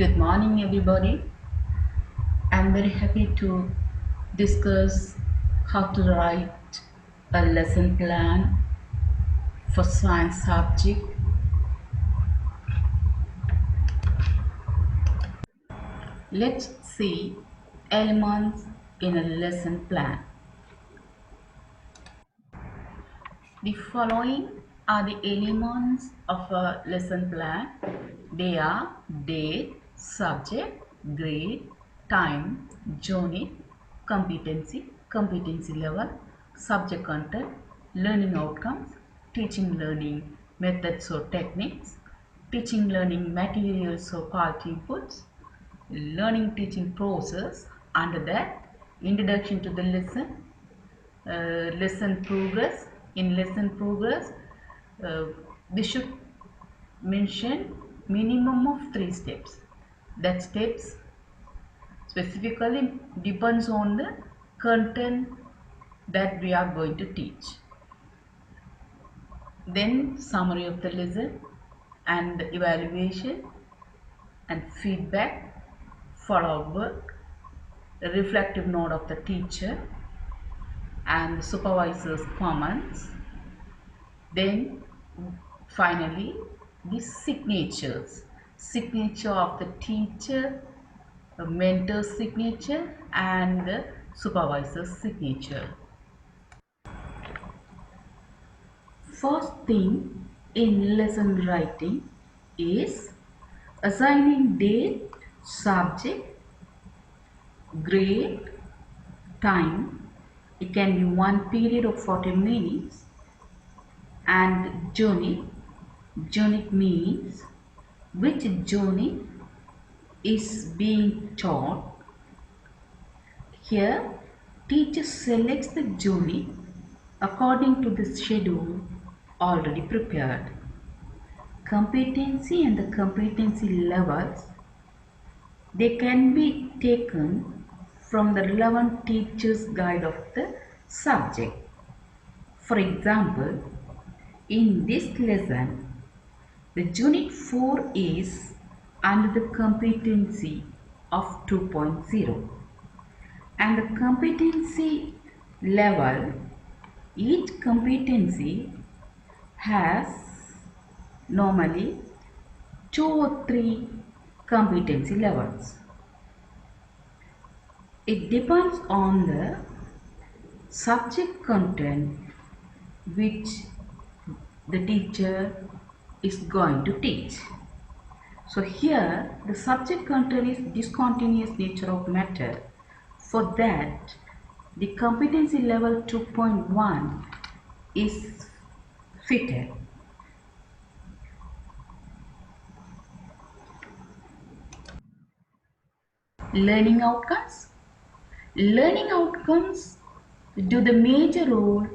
Good morning, everybody. I'm very happy to discuss how to write a lesson plan for science subject. Let's see elements in a lesson plan. The following are the elements of a lesson plan. They are date, subject, grade, time, unit, competency level, subject content, learning outcomes, teaching learning methods or techniques, teaching learning materials or part inputs, learning teaching process. Under that, introduction to the lesson, lesson progress. In lesson progress, we should mention minimum of 3 steps. That steps specifically depends on the content that we are going to teach. Then summary of the lesson and evaluation and feedback, follow-up work, reflective note of the teacher and supervisor's comments. Then finally the signature of the teacher, the mentor's signature and the supervisor's signature. First thing in lesson writing is assigning date, subject, grade, time. It can be one period of 40 minutes. And unit. Unit means which unit is being taught. Here, teacher selects the unit according to the schedule already prepared. Competency and the competency levels, they can be taken from the relevant teacher's guide of the subject. For example, in this lesson, the unit 4 is under the competency of 2.0 and the competency level, each competency has normally 2 or 3 competency levels. It depends on the subject content which the teacher is going to teach. So here the subject content is discontinuous nature of matter. For that, the competency level 2.1 is fitted. Learning outcomes. Learning outcomes do the major role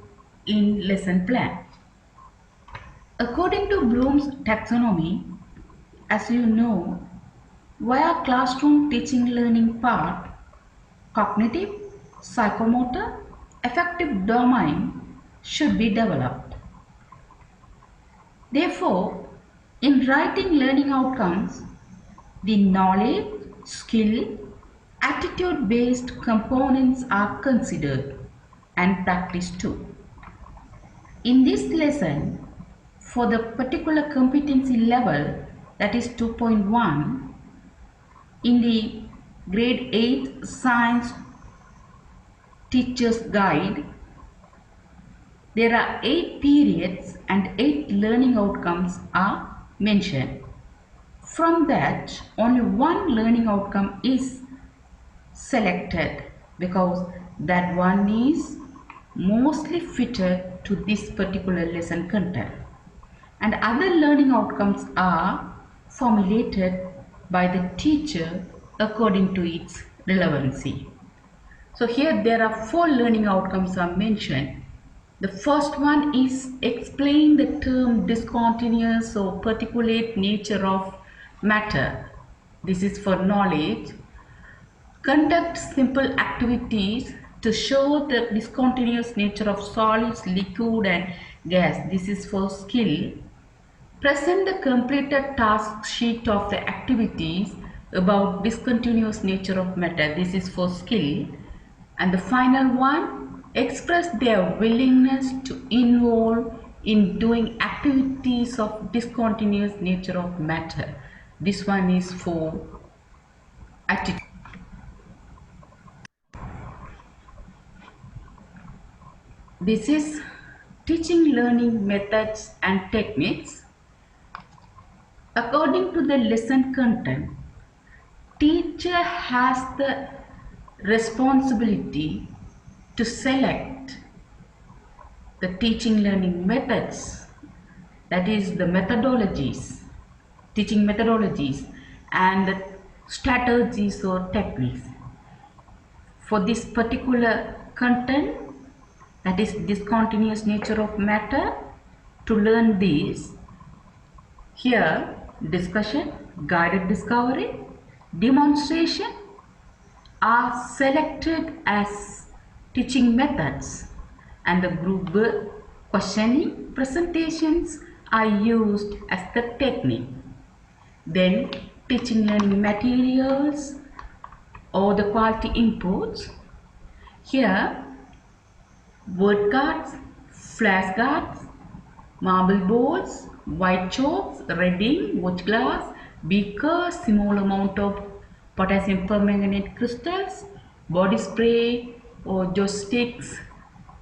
in lesson plan. According to Bloom's taxonomy, as you know, via classroom teaching learning part, cognitive, psychomotor, affective domain should be developed. Therefore, in writing learning outcomes, the knowledge, skill, attitude-based components are considered and practiced too. In this lesson, for the particular competency level, that is 2.1, in the grade 8 science teacher's guide, there are 8 periods and 8 learning outcomes are mentioned. From that, only one learning outcome is selected because that one is mostly fitted to this particular lesson content. And other learning outcomes are formulated by the teacher according to its relevancy. So here there are 4 learning outcomes are mentioned. The first one is explain the term discontinuous or particulate nature of matter. This is for knowledge. Conduct simple activities to show the discontinuous nature of solids, liquid and gas. This is for skill. Present the completed task sheet of the activities about discontinuous nature of matter. This is for skill. And the final one, express their willingness to involve in doing activities of discontinuous nature of matter. This one is for attitude. This is teaching learning methods and techniques. According to the lesson content, teacher has the responsibility to select the teaching learning methods, that is the methodologies, teaching methodologies and the strategies or techniques for this particular content, that is discontinuous nature of matter. To learn these, here discussion, guided discovery, demonstration are selected as teaching methods, and the group questioning presentations are used as the technique. Then teaching learning materials or the quality inputs. Here word cards, flashcards, marble balls, white chalks, red ink, watch glass, beaker, small amount of potassium permanganate crystals, body spray or joysticks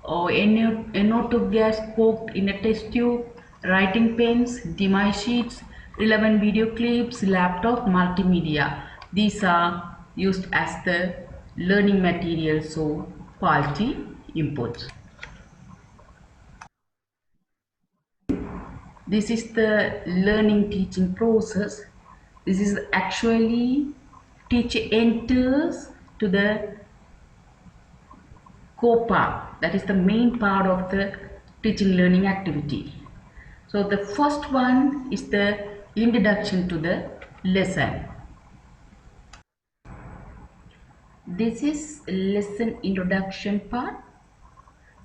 or NO2 gas poked in a test tube, writing pens, demi sheets, relevant video clips, laptop, multimedia. These are used as the learning materials or quality inputs. This is the learning teaching process. This is actually teacher enters to the core part, that is the main part of the teaching learning activity. So the first one is the introduction to the lesson. This is lesson introduction part.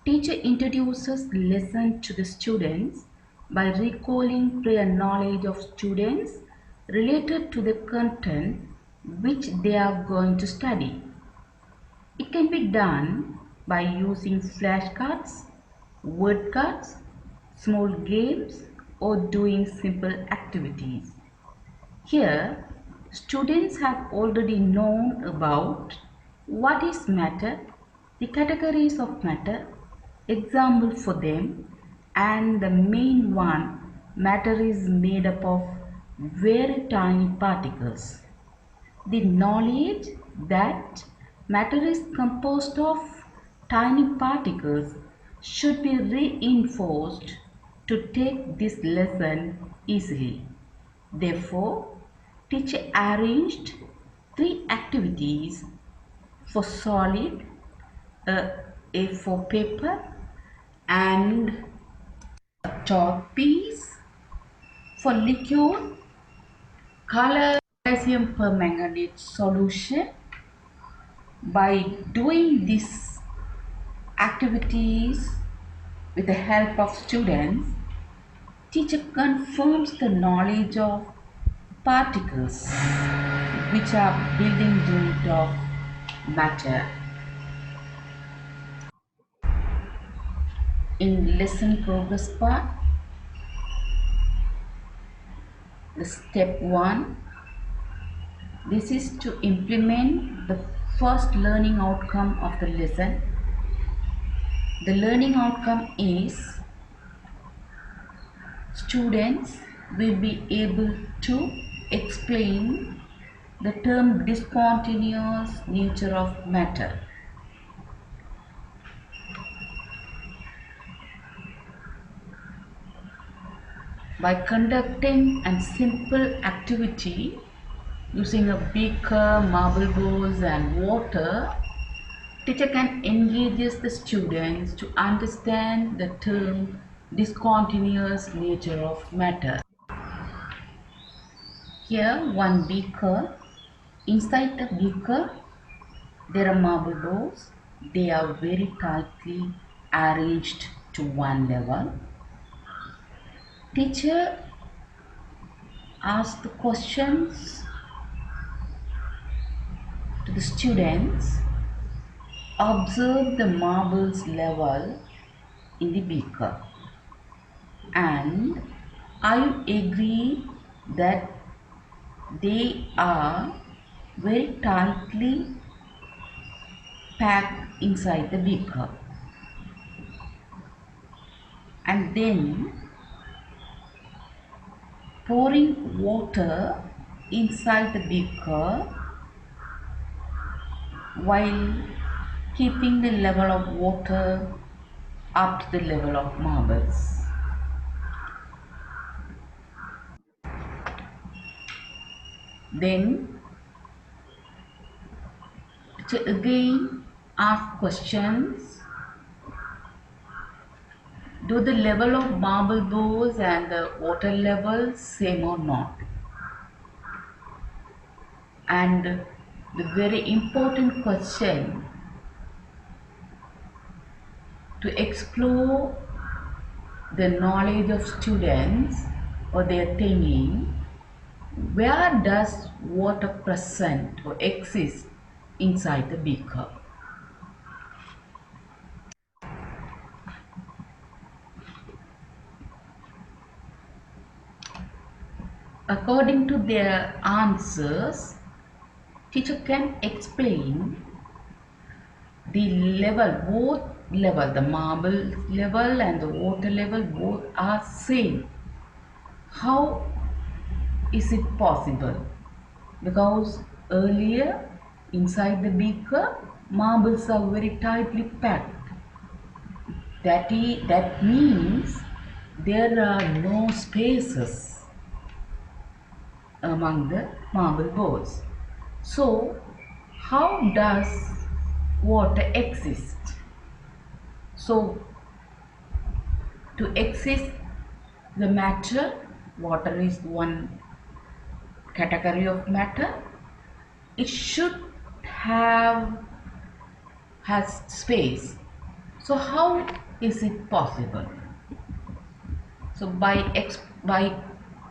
Teacher introduces lesson to the students by recalling prior knowledge of students related to the content which they are going to study. It can be done by using flashcards, word cards, small games, or doing simple activities. Here, students have already known about what is matter, the categories of matter, example for them, and the main one, matter is made up of very tiny particles. The knowledge that matter is composed of tiny particles should be reinforced to take this lesson easily. Therefore, teacher arranged 3 activities for solid, A4 paper, and a chalk piece. For liquid, color potassium permanganate solution. By doing these activities with the help of students, teacher confirms the knowledge of particles which are building unit of matter. In lesson progress part, the step 1, this is to implement the first learning outcome of the lesson. The learning outcome is students will be able to explain the term discontinuous nature of matter. By conducting a simple activity using a beaker, marble balls and water, teacher can engage the students to understand the term discontinuous nature of matter. Here one beaker. Inside the beaker there are marble balls. They are very tightly arranged to one level. Teacher asks the questions The students observe the marbles level in the beaker, and I agree that they are very tightly packed inside the beaker. And then pouring water inside the beaker while keeping the level of water up to the level of marbles. Then to again ask questions. Do the level of marble balls and the water level same or not? And the very important question to explore the knowledge of students or their thinking, where does water present or exist inside the beaker? According to their answers, teacher can explain the level, both level, the marble level and the water level, both are same. How is it possible? Because earlier inside the beaker, marbles are very tightly packed. That means there are no spaces among the marble balls. So how does water exist? So to exist the matter, water is one category of matter. It should have has space. So how is it possible? So by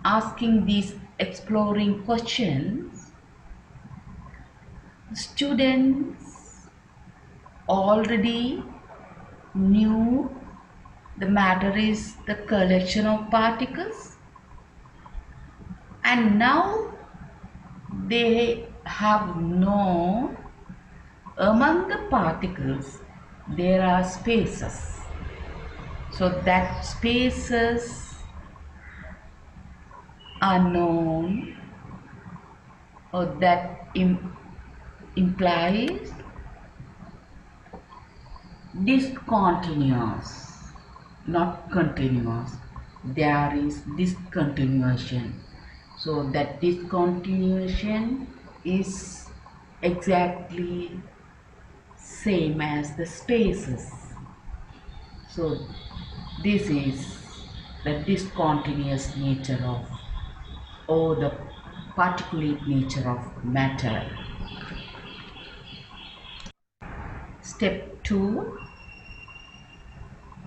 asking these exploring questions, students already knew the matter is the collection of particles, and now they have known among the particles there are spaces. So that spaces are known, or that implies discontinuous, not continuous. There is discontinuation. So that discontinuation is exactly same as the spaces. So this is the discontinuous nature of, or the particulate nature of matter. Step 2.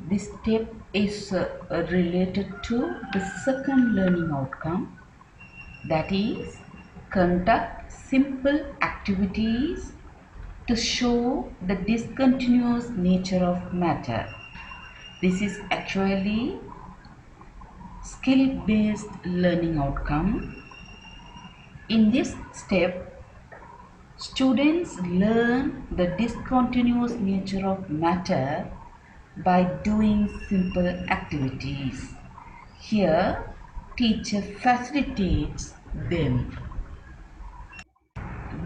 This step is related to the second learning outcome, that is, conduct simple activities to show the discontinuous nature of matter. This is actually skill-based learning outcome. In this step, students learn the discontinuous nature of matter by doing simple activities. Here, teacher facilitates them.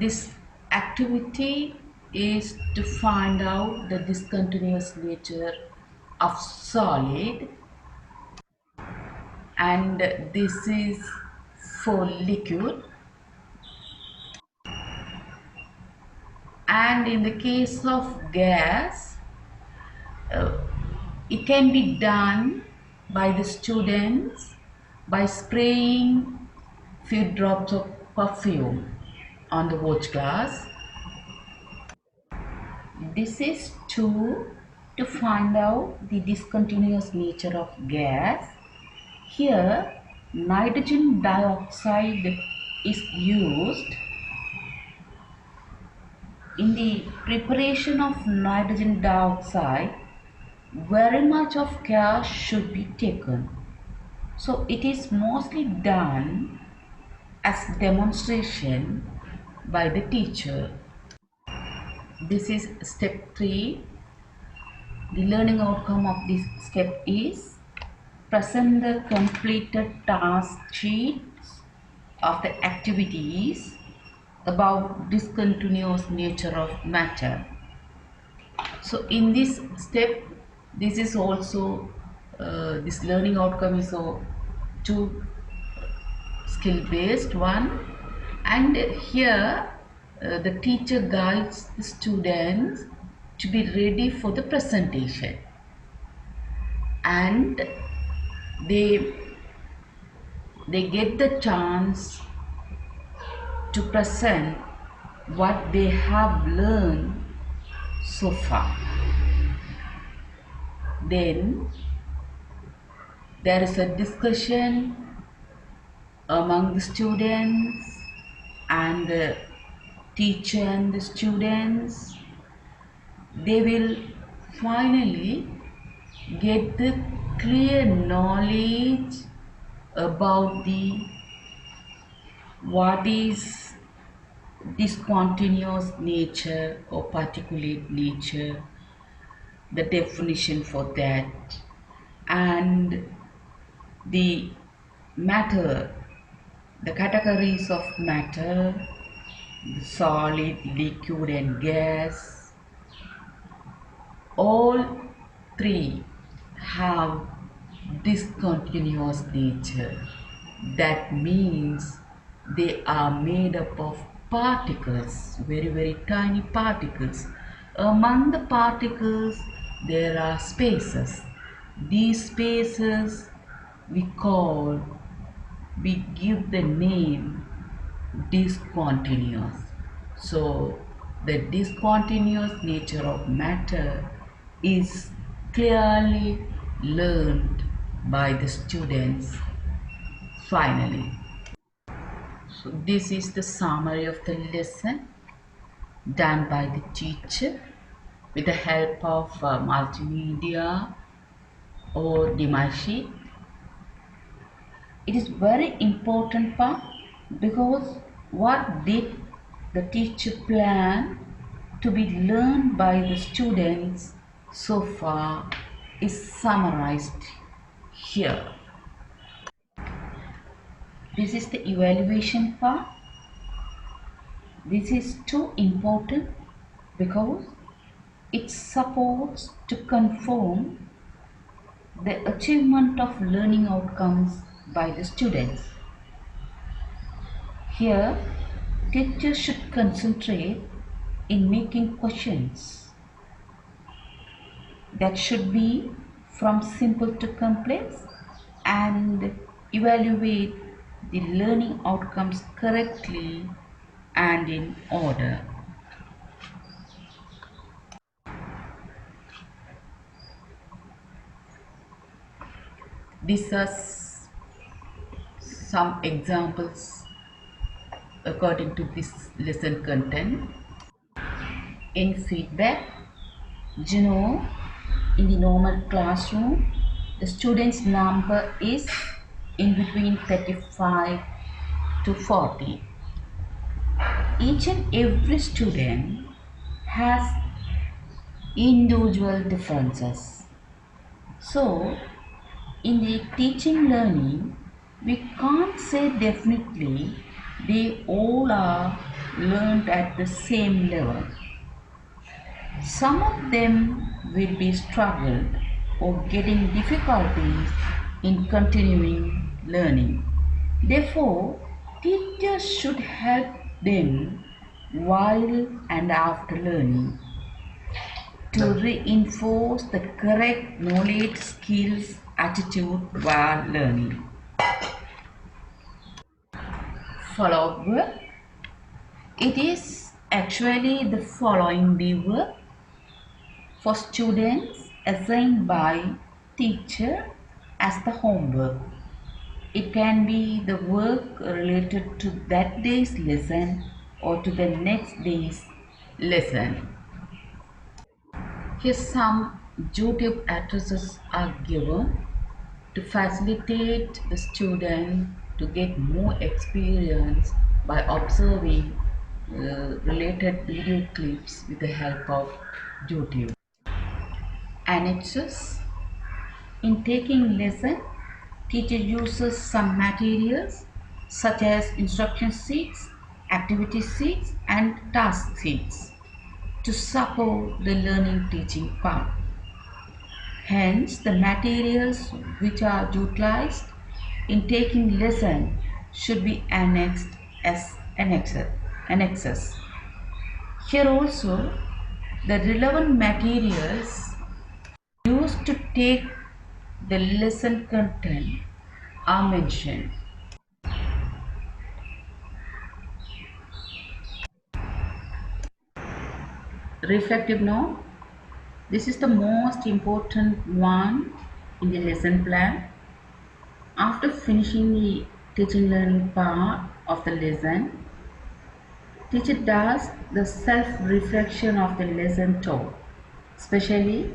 This activity is to find out the discontinuous nature of solid, and this is for liquid. And in the case of gas, it can be done by the students by spraying few drops of perfume on the watch glass. This is to find out the discontinuous nature of gas. Here, nitrogen dioxide is used in the preparation of nitrogen dioxide, very much of care should be taken. So it is mostly done as demonstration by the teacher. This is step 3. The learning outcome of this step is present the completed task sheets of the activities about discontinuous nature of matter. So in this step, this is also this learning outcome is so two skill based one, and here the teacher guides the students to be ready for the presentation, and they get the chance to present what they have learned so far. Then there is a discussion among the students and the teacher and the students. They will finally get the clear knowledge about the what is discontinuous nature or particulate nature, the definition for that, and the matter, the categories of matter, the solid, liquid, and gas. All three have discontinuous nature. That means they are made up of particles, very, very tiny particles. Among the particles, there are spaces. These spaces we give the name discontinuous. So the discontinuous nature of matter is clearly learned by the students finally. So this is the summary of the lesson done by the teacher with the help of multimedia or device sheet. It is very important part because what did the teacher plan to be learned by the students so far is summarized here. This is the evaluation part. This is too important because it supports to confirm the achievement of learning outcomes by the students. Here, teachers should concentrate in making questions that should be from simple to complex and evaluate the learning outcomes correctly and in order. These are some examples according to this lesson content. In feedback, in the normal classroom, the students' number is in between 35 to 40. Each and every student has individual differences. So, in the teaching learning, we can't say definitely they all are learned at the same level. Some of them will be struggled or getting difficulties in continuing learning. Therefore, teachers should help them while and after learning to reinforce the correct knowledge, skills, attitude while learning. Follow-up work. It is actually the following the work for students assigned by teacher as the homework. It can be the work related to that day's lesson or to the next day's Lesson. Here some YouTube addresses are given to facilitate the student to get more experience by observing related video clips with the help of YouTube. Annexes. In taking lesson, teacher uses some materials such as instruction sheets, activity sheets and task sheets to support the learning teaching part. Hence, the materials which are utilized in taking lesson should be annexed as annexes. Here also, the relevant materials used to take the lesson content are mentioned. Reflective note. This is the most important one in the lesson plan. After finishing the teaching learning part of the lesson, teacher does the self-reflection of the lesson taught, especially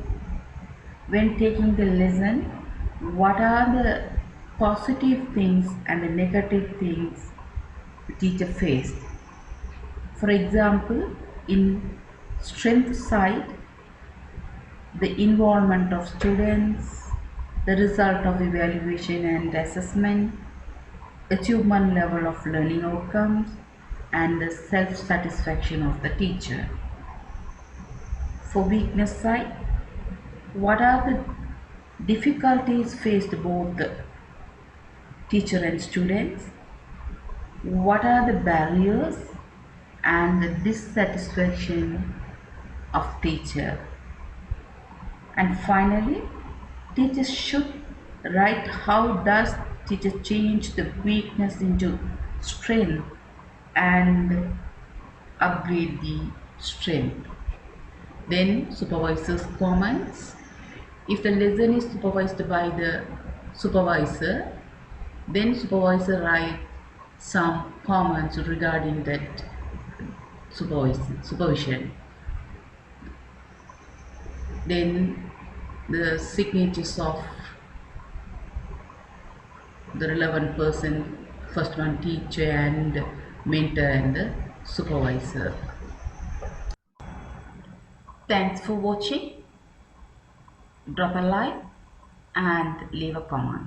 when taking the lesson, what are the positive things and the negative things the teacher faced. For example, in strength side, the involvement of students, the result of evaluation and assessment, achievement level of learning outcomes, and the self-satisfaction of the teacher. For weakness side, what are the difficulties faced both the teacher and students? What are the barriers and the dissatisfaction of teacher? And finally, teachers should write how does teacher change the weakness into strength and upgrade the strength. Then supervisor's comments. If the lesson is supervised by the supervisor, then supervisor write some comments regarding that supervision. Then the signatures of the relevant person, first one teacher and mentor and the supervisor. Thanks for watching. Drop a like and leave a comment.